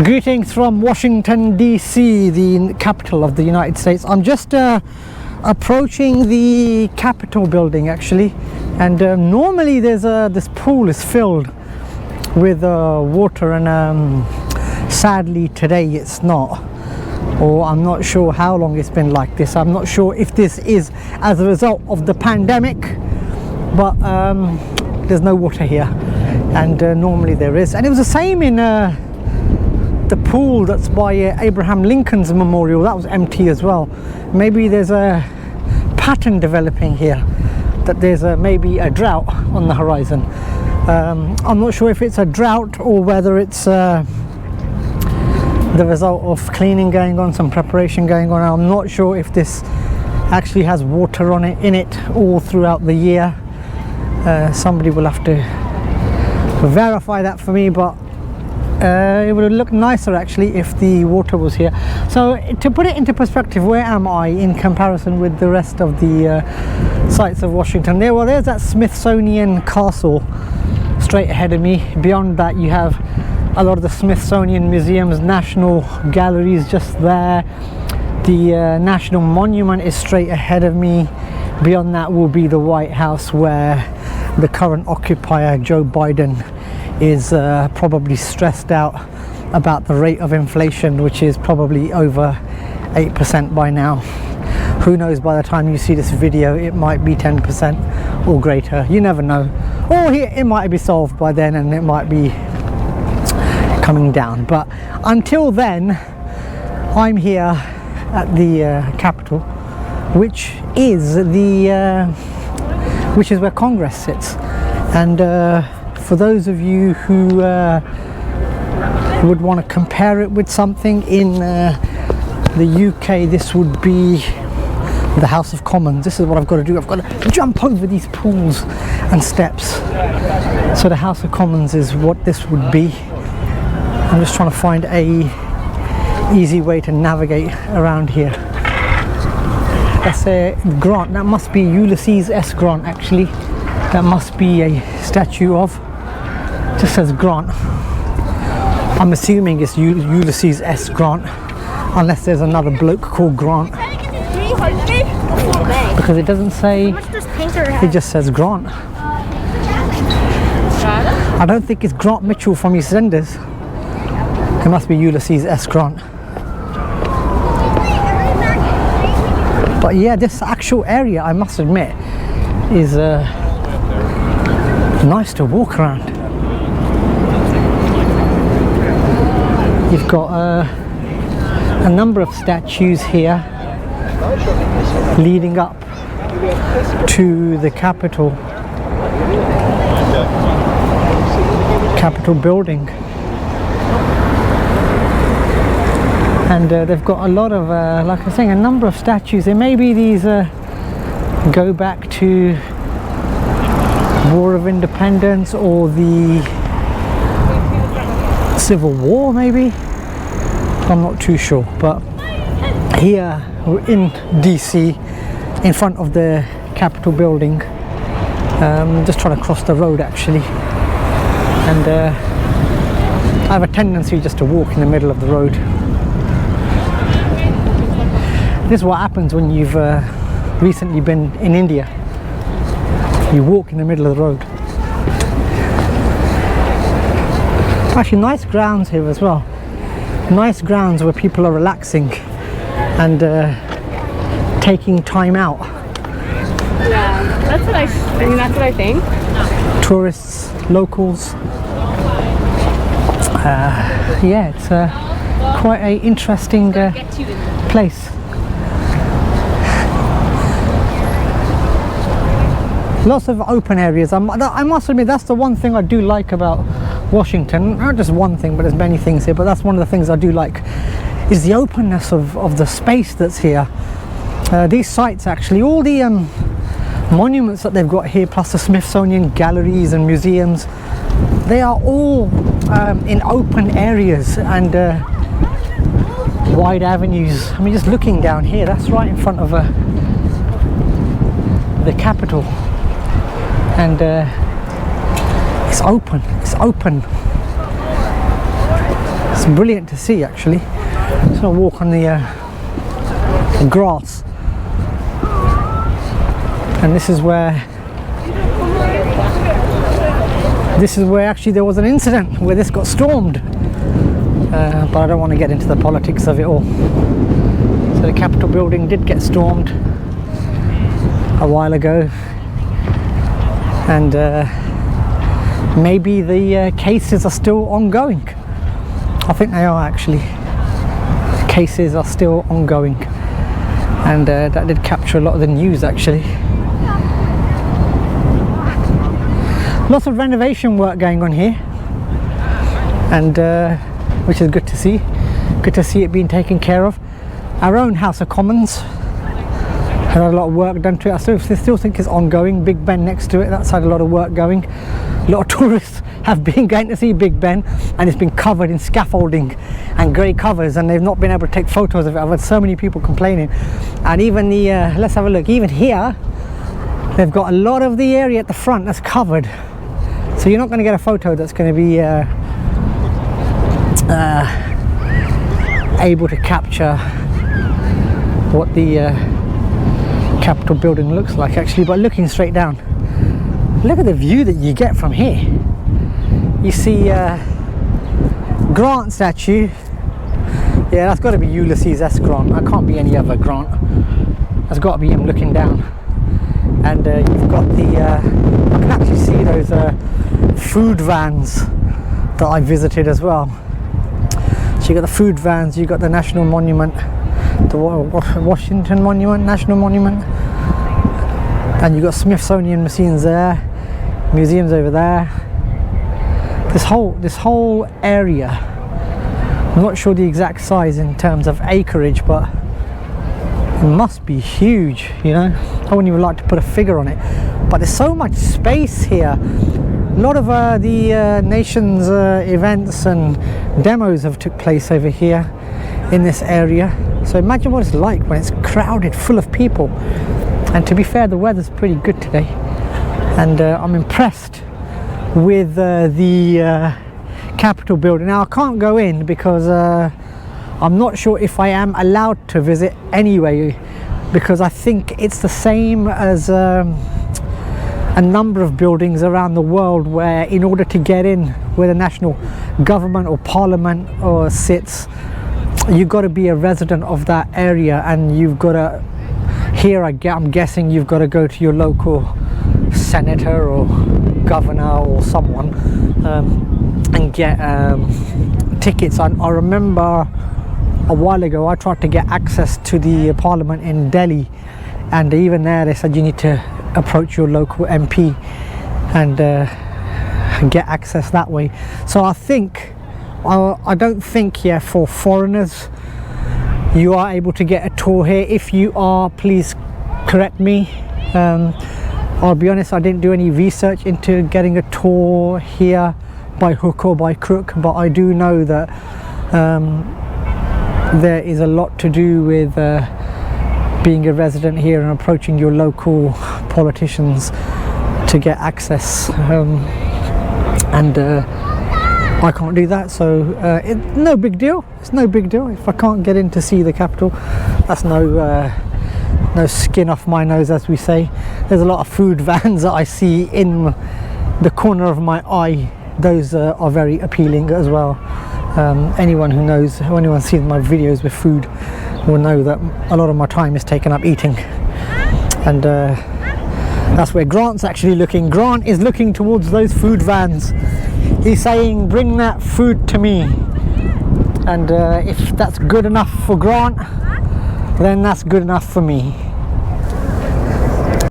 Greetings from Washington D.C, the capital of the United States. I'm just approaching the Capitol building actually, and normally there's this pool is filled with water, and sadly today it's not, or I'm not sure how long it's been like this. I'm not sure if this is as a result of the pandemic, but there's no water here, and normally there is. And it was the same in the pool that's by Abraham Lincoln's memorial. That was empty as well. Maybe there's a pattern developing here, that there's maybe a drought on the horizon. I'm not sure if it's a drought or whether it's the result of cleaning going on, some preparation going on. I'm not sure if this actually has water in it all throughout the year. Somebody will have to verify that for me, but it would look nicer actually if the water was here. So to put it into perspective, where am I in comparison with the rest of the sites of Washington? There's that Smithsonian castle straight ahead of me. Beyond that you have a lot of the Smithsonian museums, national galleries just there. The National Monument is straight ahead of me. Beyond that will be the White House, where the current occupier Joe Biden is probably stressed out about the rate of inflation, which is probably over 8% by now. Who knows, by the time you see this video it might be 10% or greater. You never know. Or it might be solved by then and it might be coming down. But until then, I'm here at the Capitol, which is where Congress sits. And for those of you who would want to compare it with something in the UK, this would be the House of Commons. This is what I've got to do. I've got to jump over these pools and steps. So the House of Commons is what this would be. I'm just trying to find a easy way to navigate around here. That's a Grant. That must be Ulysses S. Grant actually. That must be a statue of. Just says Grant. I'm assuming it's Ulysses S. Grant, unless there's another bloke called Grant, because it doesn't say. It just says Grant. I don't think it's Grant Mitchell from EastEnders. It must be Ulysses S. Grant. But yeah, this actual area, I must admit, is nice to walk around. You've got a number of statues here leading up to the Capitol building, and they've got a lot of like I was saying, a number of statues. There may be these go back to War of Independence or the Civil War, maybe. I'm not too sure. But here we're in DC, in front of the Capitol building. Just trying to cross the road actually, and I have a tendency just to walk in the middle of the road. This is what happens when you've recently been in India. You walk in the middle of the road. Actually, nice grounds here as well. Nice grounds where people are relaxing and taking time out. Yeah, that's what I think. Tourists, locals. Yeah, it's quite an interesting place. Lots of open areas. I must admit, that's the one thing I do like about Washington. Not just one thing, but there's many things here, but that's one of the things I do like, is the openness of the space that's here. These sites actually, all the monuments that they've got here, plus the Smithsonian galleries and museums, they are all in open areas and wide avenues. I mean, just looking down here, that's right in front of the Capitol. And it's open. It's brilliant to see actually. Just gonna walk on the grass, and this is where actually there was an incident where this got stormed, but I don't want to get into the politics of it all. So the Capitol building did get stormed a while ago, and maybe the cases are still ongoing. I think they are actually. The cases are still ongoing, and that did capture a lot of the news actually. Lots of renovation work going on here, and which is good to see. Good to see it being taken care of. Our own House of Commons had a lot of work done to it. I still think it's ongoing. Big Ben next to it, that's had a lot of work going. A lot of tourists have been going to see Big Ben, and it's been covered in scaffolding and grey covers, and they've not been able to take photos of it. I've had so many people complaining. And even the let's have a look. Even here, they've got a lot of the area at the front that's covered. So you're not going to get a photo that's going to be able to capture what the Capitol building looks like actually. But looking straight down, look at the view that you get from here. You see Grant statue. Yeah, that's got to be Ulysses S. Grant. That can't be any other Grant. That's got to be him looking down. And you've got the I can actually see those food vans that I visited as well. So you got the food vans, you got the National Monument, the Washington Monument, National Monument, and you got Smithsonian museums there, museums over there. This whole area, I'm not sure the exact size in terms of acreage, but it must be huge, you know. I wouldn't even like to put a figure on it, but there's so much space here. A lot of the nation's events and demos have took place over here in this area. So imagine what it's like when it's crowded, full of people. And to be fair, the weather's pretty good today, and I'm impressed with the Capitol building. Now I can't go in because I'm not sure if I am allowed to visit anyway, because I think it's the same as a number of buildings around the world, where in order to get in where the national government or parliament or sits, you've got to be a resident of that area, and you've got to, here I'm guessing you've got to go to your local senator or governor or someone and get tickets. I remember a while ago I tried to get access to the parliament in Delhi, and even there they said you need to approach your local MP and get access that way. So I think I don't think for foreigners you are able to get a tour here. If you are, please correct me. I'll be honest, I didn't do any research into getting a tour here by hook or by crook, but I do know that there is a lot to do with being a resident here and approaching your local politicians to get access, and I can't do that, so it's no big deal. It's no big deal if I can't get in to see the Capitol. That's no skin off my nose, as we say. There's a lot of food vans that I see in the corner of my eye. Those are very appealing as well. Anyone who knows, anyone sees my videos with food will know that a lot of my time is taken up eating, and that's where Grant's actually looking. Grant is looking towards those food vans. He's saying, bring that food to me. And if that's good enough for Grant, then that's good enough for me.